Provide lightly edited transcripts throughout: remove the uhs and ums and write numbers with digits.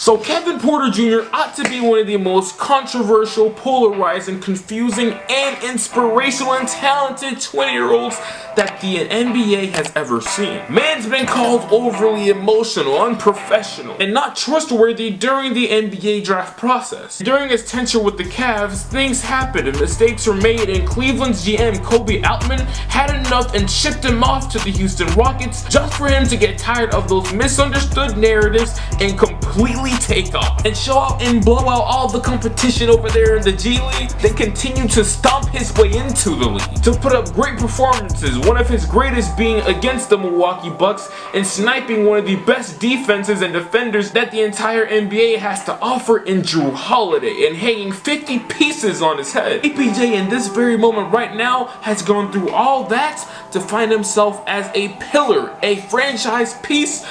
So Kevin Porter Jr. ought to be one of the most controversial, polarizing, confusing, and inspirational and talented 20-year-olds that the NBA has ever seen. Man's been called overly emotional, unprofessional, and not trustworthy during the NBA draft process. During his tenure with the Cavs, things happened and mistakes were made, and Cleveland's GM Kobe Altman had enough and shipped him off to the Houston Rockets just for him to get tired of those misunderstood narratives and completely take off and show out and blow out all the competition over there in the G League, then continue to stomp his way into the league to put up great performances, one of his greatest being against the Milwaukee Bucks and sniping one of the best defenses and defenders that the entire NBA has to offer in Drew Holiday and hanging 50 pieces on his head. KPJ in this very moment right now has gone through all that to find himself as a pillar, a franchise piece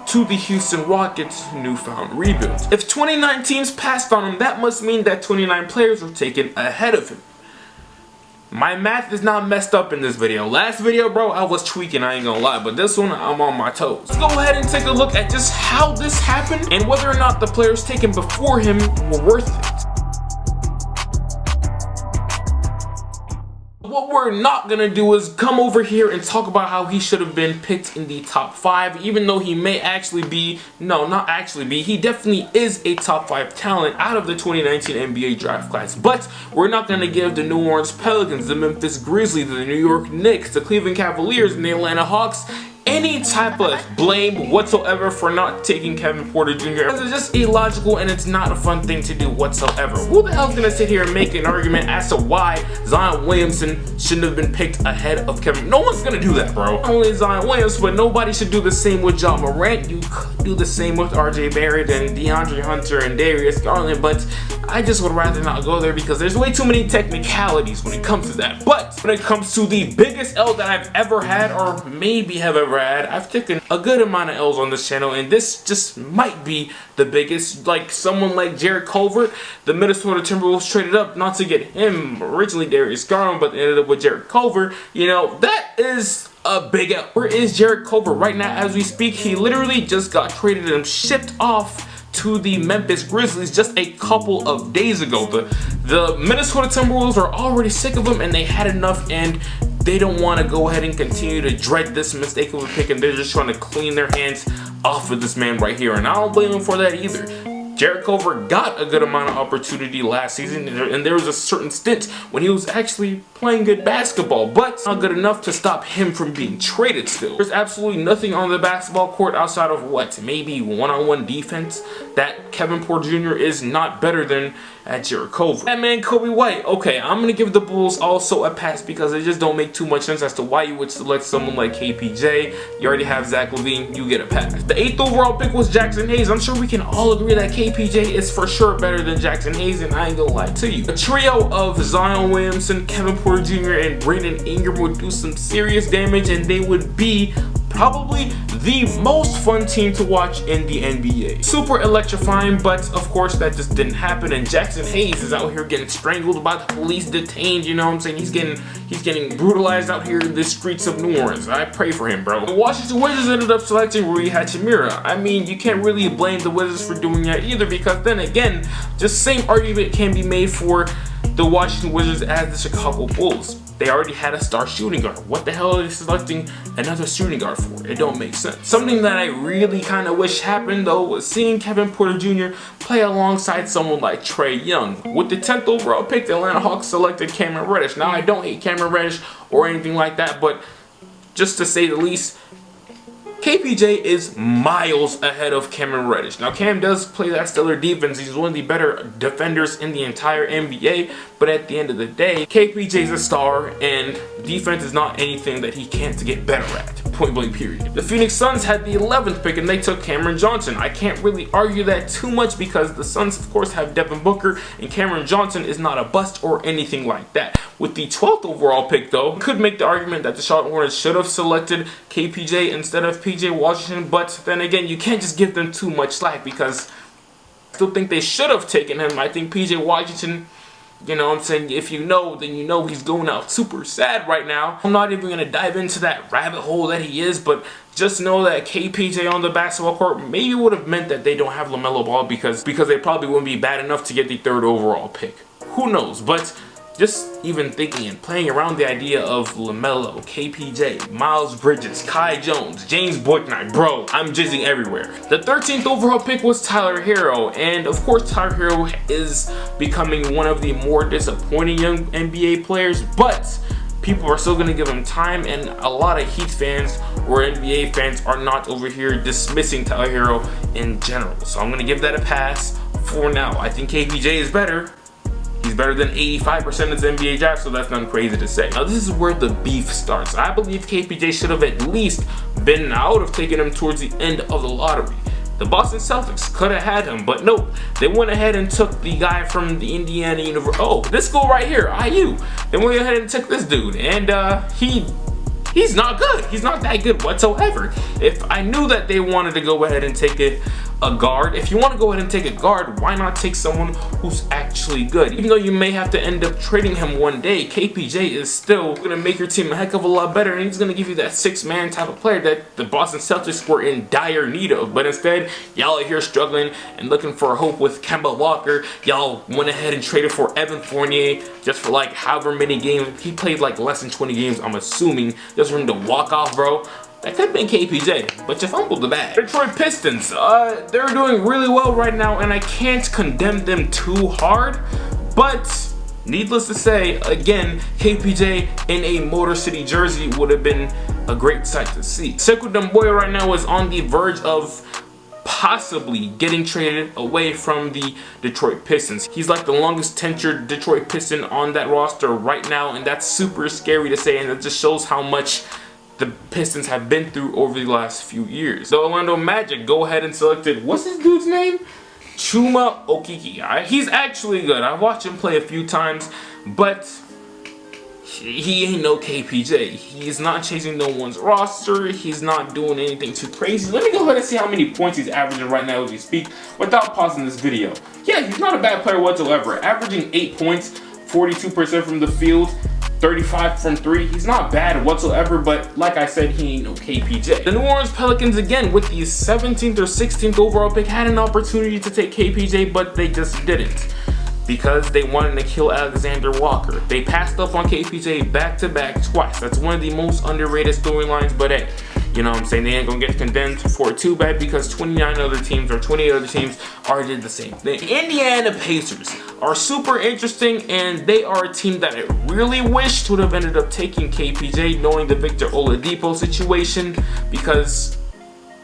to the Houston Rockets' newfound rebuild. If 29 teams passed on him, that must mean that 29 players were taken ahead of him. My math is not messed up in this video. Last video, bro, I was tweaking, I ain't gonna lie, but this one, I'm on my toes. Let's go ahead and take a look at just how this happened and whether or not the players taken before him were worth it. What we're not gonna do is come over here and talk about how he should have been picked in the top 5, even though he may actually be, no, not actually be, he definitely is a top 5 talent out of the 2019 NBA draft class. But we're not gonna give the New Orleans Pelicans, the Memphis Grizzlies, the New York Knicks, the Cleveland Cavaliers, and the Atlanta Hawks any type of blame whatsoever for not taking Kevin Porter Jr. It's just illogical and it's not a fun thing to do whatsoever. Who the hell's gonna sit here and make an argument as to why Zion Williamson shouldn't have been picked ahead of Kevin? No one's gonna do that, bro. Not only Zion Williams, but nobody should do the same with Ja Morant. You could do the same with RJ Barrett and DeAndre Hunter and Darius Garland, but I just would rather not go there because there's way too many technicalities when it comes to that. But when it comes to the biggest L that I've ever had, or maybe have ever had, I've taken a good amount of L's on this channel, and this just might be the biggest. Like someone like Jarrett Culver, the Minnesota Timberwolves traded up not to get him, originally Darius Garland, but they ended up with Jarrett Culver. You know, that is a big L. Where is Jarrett Culver right now as we speak? He literally just got traded and shipped off to the Memphis Grizzlies just a couple of days ago. The Minnesota Timberwolves are already sick of him and they had enough, and they don't want to go ahead and continue to dread this mistake of a pick, and they're just trying to clean their hands off of this man right here, and I don't blame him for that either. Jarrett Culver got a good amount of opportunity last season, and there was a certain stint when he was actually playing good basketball, but not good enough to stop him from being traded still. There's absolutely nothing on the basketball court outside of what, maybe one-on-one defense that Kevin Porter Jr. is not better than at Jarrett Culver. That man Kobe White, okay, I'm gonna give the Bulls also a pass because it just don't make too much sense as to why you would select someone like KPJ. You already have Zach LaVine, you get a pass. The 8th overall pick was Jackson Hayes. I'm sure we can all agree that KPJ is for sure better than Jackson Hayes, and I ain't gonna lie to you. A trio of Zion Williamson, Kevin Porter Jr., and Brandon Ingram would do some serious damage, and they would be probably the most fun team to watch in the NBA. Super electrifying, but of course that just didn't happen, and Jackson Hayes is out here getting strangled by the police, detained, you know what I'm saying? He's getting brutalized out here in the streets of New Orleans. I pray for him, bro. The Washington Wizards ended up selecting Rui Hachimura. I mean, you can't really blame the Wizards for doing that either, because then again, just same argument can be made for the Washington Wizards as the Chicago Bulls. They already had a star shooting guard. What the hell are they selecting another shooting guard for? It don't make sense. Something that I really kind of wish happened though was seeing Kevin Porter Jr. play alongside someone like Trae Young. With the 10th overall pick, the Atlanta Hawks selected Cameron Reddish. Now I don't hate Cameron Reddish or anything like that, but just to say the least, KPJ is miles ahead of Cameron Reddish. Now Cam does play that stellar defense. He's one of the better defenders in the entire NBA. But at the end of the day, KPJ's a star, and defense is not anything that he can't get better at. Point blank period. The Phoenix Suns had the 11th pick and they took Cameron Johnson. I can't really argue that too much because the Suns of course have Devin Booker, and Cameron Johnson is not a bust or anything like that. With the 12th overall pick though, could make the argument that the Charlotte Hornets should have selected KPJ instead of PJ Washington, but then again, you can't just give them too much slack because I still think they should have taken him. I think PJ Washington, you know what I'm saying, if you know, then you know he's going out super sad right now. I'm not even going to dive into that rabbit hole that he is, but just know that KPJ on the basketball court maybe would have meant that they don't have LaMelo Ball because they probably wouldn't be bad enough to get the 3rd overall pick. Who knows? But just even thinking and playing around the idea of LaMelo, KPJ, Miles Bridges, Kai Jones, James Bouknight, bro, I'm jizzing everywhere. The 13th overall pick was Tyler Hero, and of course Tyler Hero is becoming one of the more disappointing young NBA players, but people are still going to give him time, and a lot of Heat fans or NBA fans are not over here dismissing Tyler Hero in general. So I'm going to give that a pass for now. I think KPJ is better. He's better than 85% of the NBA draft, so that's nothing crazy to say. Now this is where the beef starts. I believe KPJ should have at least been out of taking him towards the end of the lottery. The Boston Celtics could have had him, but nope. They went ahead and took the guy from the Indiana University. Oh, this school right here, IU. They went ahead and took this dude, and he's not good. He's not that good whatsoever. If I knew that they wanted to go ahead and take a guard, if you want to go ahead and take a guard, why not take someone who's actually good? Even though you may have to end up trading him one day, KPJ is still going to make your team a heck of a lot better, and he's going to give you that 6-man type of player that the Boston Celtics were in dire need of. But instead, y'all are here struggling and looking for hope with Kemba Walker. Y'all went ahead and traded for Evan Fournier just for like however many games. He played like less than 20 games, I'm assuming, just for him to walk off, bro. That could have been KPJ, but you fumbled the bag. Detroit Pistons, they're doing really well right now, and I can't condemn them too hard, but needless to say, again, KPJ in a Motor City jersey would have been a great sight to see. Sekou Doumbouya right now is on the verge of possibly getting traded away from the Detroit Pistons. He's like the longest tenured Detroit Piston on that roster right now, and that's super scary to say, and it just shows how much the Pistons have been through over the last few years. The Orlando Magic go ahead and selected, what's this dude's name? Chuma Okeke. He's actually good. I watched him play a few times, but he ain't no KPJ. He's not chasing no one's roster. He's not doing anything too crazy. Let me go ahead and see how many points he's averaging right now as we speak without pausing this video. Yeah, he's not a bad player whatsoever. Averaging 8 points, 42% from the field, 35 from 3. He's not bad whatsoever, but like I said, he ain't no KPJ. The New Orleans Pelicans, again, with the 17th or 16th overall pick, had an opportunity to take KPJ, but they just didn't because they wanted to kill Alexander Walker. They passed up on KPJ back-to-back twice. That's one of the most underrated storylines, but hey, you know what I'm saying, they ain't gonna get condemned for it too bad because 29 other teams or 28 other teams already did the same thing. The Indiana Pacers are super interesting, and they are a team that I really wished would have ended up taking KPJ, knowing the Victor Oladipo situation, because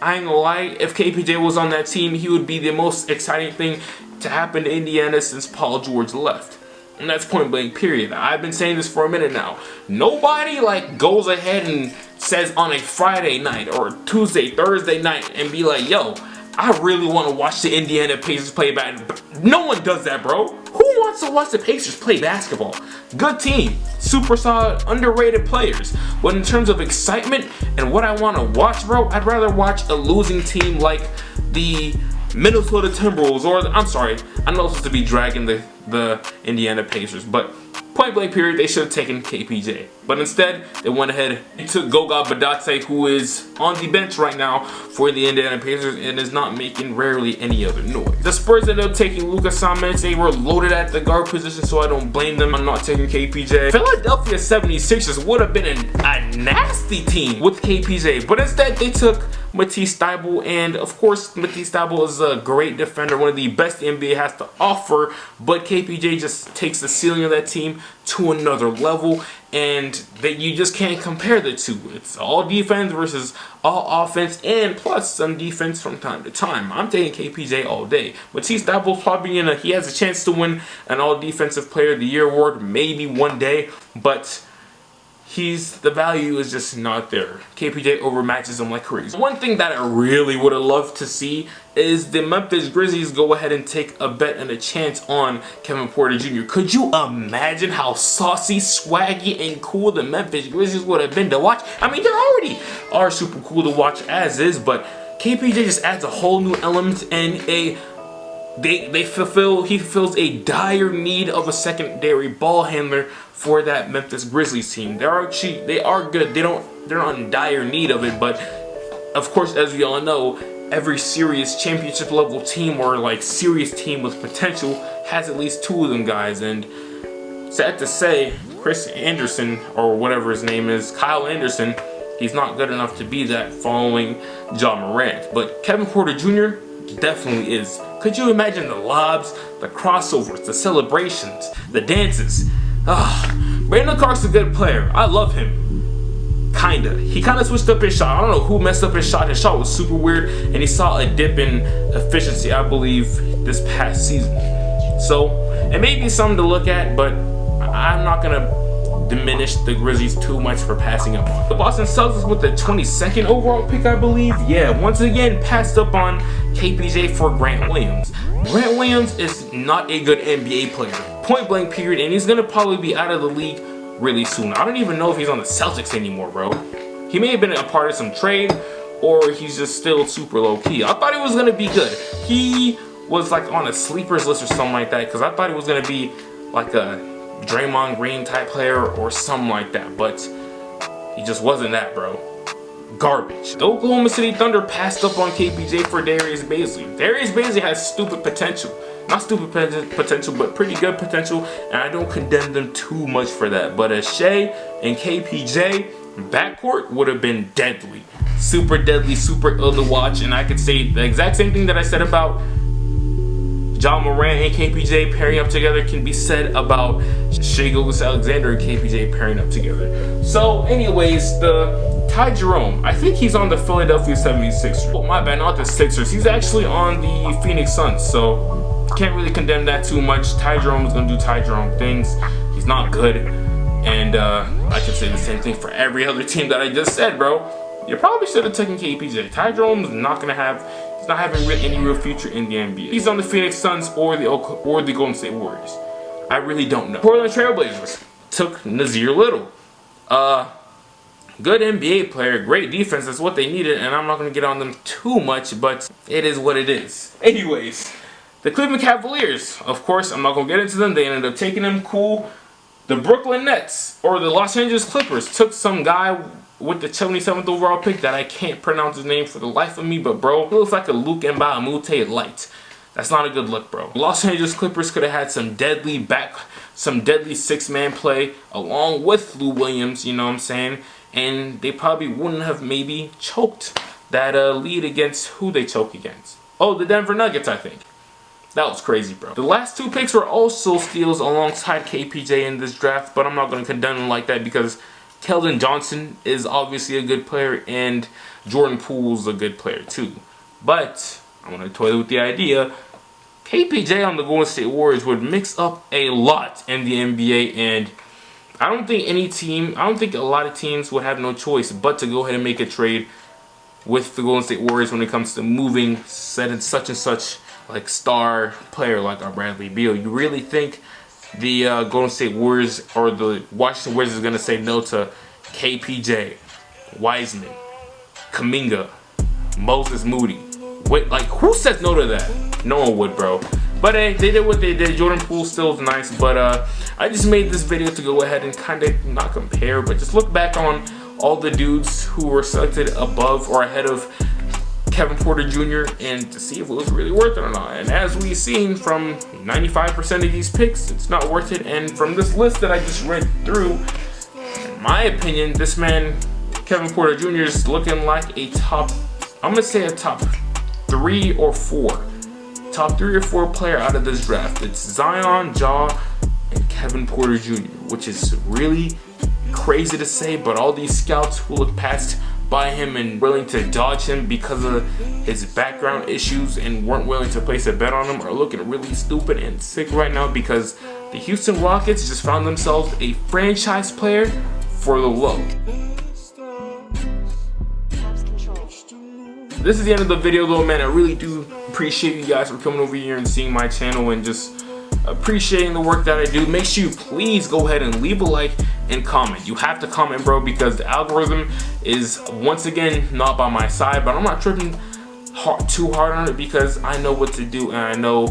I ain't gonna lie, if KPJ was on that team, he would be the most exciting thing to happen to Indiana since Paul George left. And that's point blank period. I've been saying this for a minute now. Nobody like goes ahead and says on a Friday night or Tuesday, Thursday night and be like, yo, I really want to watch the Indiana Pacers play basketball. No one does that, bro. Who wants to watch the Pacers play basketball? Good team, super solid, underrated players. But in terms of excitement and what I want to watch, bro, I'd rather watch a losing team like the Minnesota Timberwolves, or I'm sorry, I know it's supposed to be dragging the Indiana Pacers, but point blank period, they should have taken KPJ. But instead, they went ahead and took Goga Badate, who is on the bench right now for the Indiana Pacers and is not making rarely any other noise. The Spurs ended up taking Lucas Samanic. They were loaded at the guard position, so I don't blame them on not taking KPJ. Philadelphia 76ers would have been a nasty team with KPJ, but instead they took Matisse Thybulle, and of course Matisse Thybulle is a great defender, one of the best the NBA has to offer, but KPJ just takes the ceiling of that team to another level, and that you just can't compare the two. It's all defense versus all offense, and plus some defense from time to time. I'm taking KPJ all day. Matisse Thybulle's probably he has a chance to win an All Defensive Player of the Year award maybe one day, but the value is just not there. KPJ overmatches him like crazy. One thing that I really would have loved to see is the Memphis Grizzlies go ahead and take a bet and a chance on Kevin Porter Jr. Could you imagine how saucy, swaggy, and cool the Memphis Grizzlies would have been to watch? I mean, they already are super cool to watch as is, but KPJ just adds a whole new element, and he fulfills a dire need of a secondary ball handler for that Memphis Grizzlies team. They are good. They're not in dire need of it, but of course, as we all know, every serious championship level team or like serious team with potential has at least 2 of them guys. And sad to say, Chris Anderson, or whatever his name is, Kyle Anderson, he's not good enough to be that following Ja Morant. But Kevin Porter Jr. definitely is. Could you imagine the lobs, the crossovers, the celebrations, the dances? Brandon Clark's a good player. I love him. Kinda. He kinda switched up his shot. I don't know who messed up his shot. His shot was super weird, and he saw a dip in efficiency, I believe, this past season. So, it may be something to look at, but I'm not gonna diminish the Grizzlies too much for passing up on. The Boston Celtics with the 22nd overall pick, I believe. Yeah, once again, passed up on KPJ for Grant Williams. Grant Williams is not a good NBA player. Point blank period, and he's gonna probably be out of the league really soon. I don't even know if he's on the Celtics anymore, bro. He may have been a part of some trade, or he's just still super low key. I thought he was gonna be good. He was like on a sleepers list or something like that, because I thought he was gonna be like a Draymond Green type player or something like that, but he just wasn't that, bro. Garbage. The Oklahoma City Thunder passed up on KPJ for Darius Bazley. Darius Bazley has stupid potential. Not stupid potential, but pretty good potential, and I don't condemn them too much for that. But a Shea and KPJ backcourt would have been deadly. Super deadly, super ill to watch, and I could say the exact same thing that I said about Ja Morant and KPJ pairing up together can be said about Shai Gilgeous-Alexander and KPJ pairing up together. So anyways, the Ty Jerome, I think he's on the Philadelphia 76ers. Oh, my bad, not the Sixers. He's actually on the Phoenix Suns, so can't really condemn that too much. Ty Jerome is going to do Ty Jerome things. He's not good. And I could say the same thing for every other team that I just said, bro. You probably should have taken KPJ. Ty Jerome is not going to have, he's not having any real future in the NBA. He's on the Phoenix Suns or the Golden State Warriors. I really don't know. Portland Trailblazers took Nazir Little. Good NBA player, great defense, that's what they needed, and I'm not going to get on them too much, but it is what it is. Anyways, the Cleveland Cavaliers, of course, I'm not going to get into them. They ended up taking them, cool. The Brooklyn Nets, or the Los Angeles Clippers, took some guy with the 77th overall pick that I can't pronounce his name for the life of me, but bro, he looks like a Luke Mbamute light. That's not a good look, bro. Los Angeles Clippers could have had some deadly 6-man play along with Lou Williams, you know what I'm saying? And they probably wouldn't have maybe choked that lead against who they choked against. Oh, the Denver Nuggets, I think. That was crazy, bro. The last 2 picks were also steals alongside KPJ in this draft, but I'm not going to condemn them like that because Keldon Johnson is obviously a good player and Jordan Poole's a good player too. But I'm going to toy with the idea. KPJ on the Golden State Warriors would mix up a lot in the NBA, and I don't think a lot of teams would have no choice but to go ahead and make a trade with the Golden State Warriors when it comes to moving such and such like star player like our Bradley Beal. You really think the Golden State Warriors or the Washington Wizards is going to say no to KPJ, Wiseman, Kuminga, Moses Moody? Wait, like who says no to that? No one would, bro. But hey, they did what they did. Jordan Poole still is nice, but I just made this video to go ahead and kind of not compare, but just look back on all the dudes who were selected above or ahead of Kevin Porter Jr. and to see if it was really worth it or not. And as we've seen from 95% of these picks, it's not worth it. And from this list that I just read through, in my opinion, this man, Kevin Porter Jr. is looking like a top, I'm going to say a top 3 or 4. Top 3 or 4 player out of this draft. It's Zion, Ja, and Kevin Porter Jr., which is really crazy to say, but all these scouts who look past by him and willing to dodge him because of his background issues and weren't willing to place a bet on him are looking really stupid and sick right now because the Houston Rockets just found themselves a franchise player for the low. This is the end of the video though, man. I really do appreciate you guys for coming over here and seeing my channel and just appreciating the work that I do. Make sure you please go ahead and leave a like and comment. You have to comment, bro, because the algorithm is once again not by my side, but I'm not tripping too hard on it because I know what to do and I know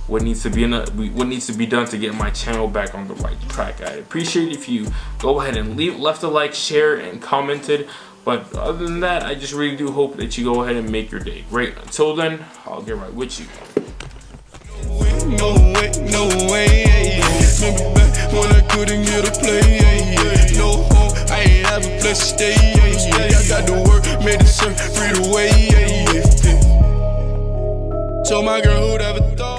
what needs to be done to get my channel back on the right track. I appreciate if you go ahead and left a like, share, and commented But other than that, I just really do hope that you go ahead and make your day great. Until then, I'll get right with you. No way, no way, remember back when I couldn't get a play, no home, I ain't have a place to stay, I got to work, made it serve, free the way, told my girl who'd ever thought.